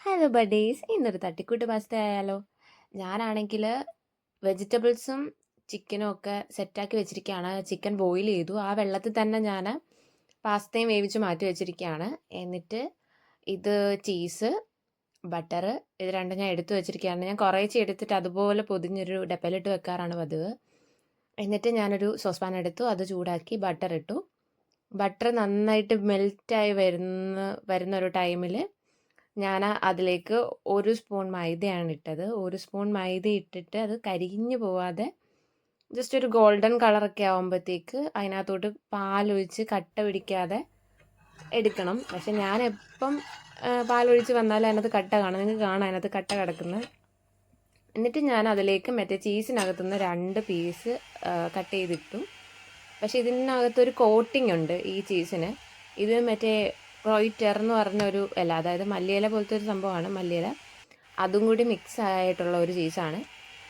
Hello buddies, ഇന്നൊരു തട്ടിക്കൂട്ട് pasta ആയാലോ? ഞാനാണെങ്കിൽ വെജിറ്റബിൾസും ചിക്കനും ഒക്കെ സെറ്റാക്കി വെച്ചിരിക്കുകയാണ്. ചിക്കൻ ബോയിൽ ചെയ്തു. ആ വെള്ളത്തിൽ തന്നെ ഞാൻ പാസ്തയും വേവിച്ച് മാറ്റി വെച്ചിരിക്കുകയാണ്. എന്നിട്ട് ഇത് ചീസ്, ബട്ടർ, ഇത് രണ്ടും ഞാൻ എടുത്തു വെച്ചിരിക്കുകയാണ്. ഞാൻ കുറേശ്ശെ എടുത്തിട്ട് അതുപോലെ പൊതിഞ്ഞൊരു ഡപ്പയിലിട്ട് വെക്കാറാണ് പതിവ്. എന്നിട്ട് ഞാനൊരു സോസ് പാൻ എടുത്തു, അത് ചൂടാക്കി ബട്ടർ ഇട്ടു. ബട്ടർ നന്നായിട്ട് മെൽറ്റായി വരുന്ന ഒരു ടൈമിൽ ഞാൻ അതിലേക്ക് 1 സ്പൂൺ മൈദയാണ് ഇട്ടത്. 1 സ്പൂൺ മൈദ ഇട്ടിട്ട് അത് കരിഞ്ഞു പോവാതെ ജസ്റ്റ് ഒരു ഗോൾഡൻ കളറൊക്കെ ആകുമ്പോഴത്തേക്ക് അതിനകത്തോട്ട് പാലൊഴിച്ച് കട്ട പിടിക്കാതെ എടുക്കണം. പക്ഷെ ഞാൻ എപ്പം പാലൊഴിച്ച് വന്നാലും അതിനകത്ത് കട്ട കാണും. നിങ്ങൾക്ക് കാണാം അതിനകത്ത് കട്ട കിടക്കുന്നത്. എന്നിട്ട് ഞാൻ അതിലേക്ക് മറ്റേ ചീസിനകത്തുനിന്ന് 2 പീസ് കട്ട് ചെയ്തിട്ടു. പക്ഷെ ഇതിനകത്തൊരു കോട്ടിംഗ് ഉണ്ട് ഈ ചീസിന്. ഇത് മറ്റേ റോയിറ്റർ എന്ന് പറഞ്ഞൊരു ഇല, അതായത് മല്ലിയില പോലത്തെ ഒരു സംഭവമാണ് മല്ലിയില. അതും കൂടി മിക്സ് ആയിട്ടുള്ള ഒരു ചീസാണ്.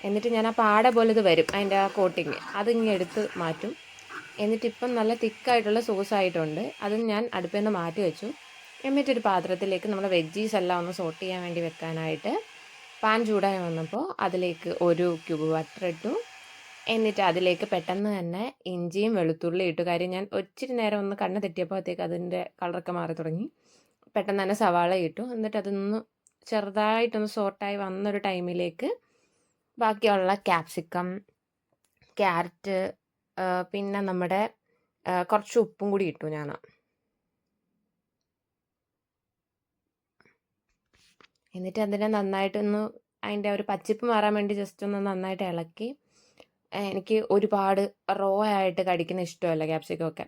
എന്നിട്ട് ഞാൻ ആ പാട പോലെ ഇത് വരും അതിൻ്റെ ആ കോട്ടിങ്, അതിങ്ങനെ എടുത്ത് മാറ്റും. എന്നിട്ടിപ്പം നല്ല തിക്കായിട്ടുള്ള സോസ് ആയിട്ടുണ്ട്. അതും ഞാൻ അടുപ്പിൽ നിന്ന് മാറ്റി വെച്ചു. എന്നിട്ടൊരു പാത്രത്തിലേക്ക് നമ്മുടെ വെജീസ് എല്ലാം ഒന്ന് സോട്ട് ചെയ്യാൻ വേണ്ടി വെക്കാനായിട്ട് പാൻ ചൂടായി വന്നപ്പോൾ അതിലേക്ക് 1 ക്യൂബ് ബട്ടർ ഇട്ടു. എന്നിട്ട് അതിലേക്ക് പെട്ടെന്ന് തന്നെ ഇഞ്ചിയും വെളുത്തുള്ളിയും ഇട്ടു. കാര്യം ഞാൻ ഒത്തിരി നേരം ഒന്ന് കണ്ണ് തെറ്റിയപ്പോഴത്തേക്ക് അതിൻ്റെ കളറൊക്കെ മാറി തുടങ്ങി. പെട്ടെന്ന് തന്നെ സവാള ഇട്ടു. എന്നിട്ട് അതൊന്ന് ചെറുതായിട്ടൊന്ന് സോർട്ടായി വന്നൊരു ടൈമിലേക്ക് ബാക്കിയുള്ള ക്യാപ്സിക്കം, ക്യാരറ്റ്, പിന്നെ നമ്മുടെ കുറച്ച് ഉപ്പും കൂടി ഇട്ടു ഞാൻ. എന്നിട്ട് അതിനെ നന്നായിട്ടൊന്ന് അതിൻ്റെ ഒരു പച്ചിപ്പ് മാറാൻ വേണ്ടി ജസ്റ്റ് ഒന്ന് നന്നായിട്ട് ഇളക്കി. എനിക്ക് ഒരുപാട് റോ ആയിട്ട് കടിക്കുന്ന ഇഷ്ടമല്ല ക്യാപ്സിക്കം ഒക്കെ.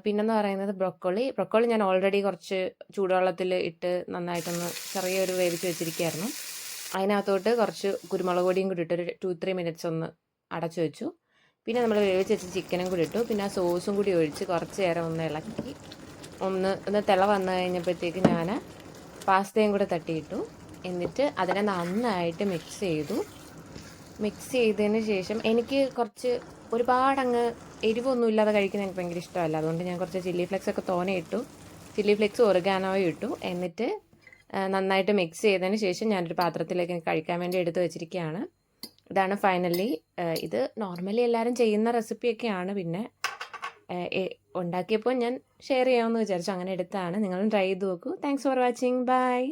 പിന്നെന്ന് പറയുന്നത് ബ്രൊക്കോളി ഞാൻ ഓൾറെഡി കുറച്ച് ചൂടുവെള്ളത്തിൽ ഇട്ട് നന്നായിട്ടൊന്ന് ചെറിയൊരു വേവിച്ച് വെച്ചിരിക്കുകയായിരുന്നു. അതിനകത്തോട്ട് കുറച്ച് കുരുമുളക് പൊടിയും കൂടി ഇട്ട് ഒരു 2-3 മിനിറ്റ്സ് ഒന്ന് അടച്ചു വെച്ചു. പിന്നെ നമ്മൾ വേവിച്ച് വെച്ച ചിക്കനും കൂടി ഇട്ടു. പിന്നെ ആ സോസും കൂടി ഒഴിച്ച് കുറച്ച് നേരം ഒന്ന് ഇളക്കി ഒന്ന് തിള വന്നു കഴിഞ്ഞപ്പോഴത്തേക്ക് ഞാൻ പാസ്തയും കൂടെ തട്ടിയിട്ടു. എന്നിട്ട് അതിനെ നന്നായിട്ട് മിക്സ് ചെയ്തതിന് ശേഷം എനിക്ക് കുറച്ച് ഒരുപാടങ്ങ് എരിവൊന്നും ഇല്ലാതെ കഴിക്കുന്നത് എനിക്ക് ഭയങ്കര ഇഷ്ടമല്ല. അതുകൊണ്ട് ഞാൻ കുറച്ച് ചില്ലി ഫ്ലെക്സ് ഒക്കെ തോനെ ഇട്ടു. ചില്ലി ഫ്ലെക്സ് ഒറിഗാനോയും ഇട്ടു. എന്നിട്ട് നന്നായിട്ട് മിക്സ് ചെയ്തതിന് ശേഷം ഞാനൊരു പാത്രത്തിലേക്ക് കഴിക്കാൻ വേണ്ടി എടുത്ത് വെച്ചിരിക്കുകയാണ്. ഇതാണ് ഫൈനലി. ഇത് നോർമലി എല്ലാവരും ചെയ്യുന്ന റെസിപ്പിയൊക്കെയാണ്. പിന്നെ ഉണ്ടാക്കിയപ്പോൾ ഞാൻ ഷെയർ ചെയ്യാമെന്ന് വിചാരിച്ചു, അങ്ങനെ എടുത്താണ്. നിങ്ങളും ട്രൈ ചെയ്ത് നോക്കൂ. Thanks for watching. ബൈ.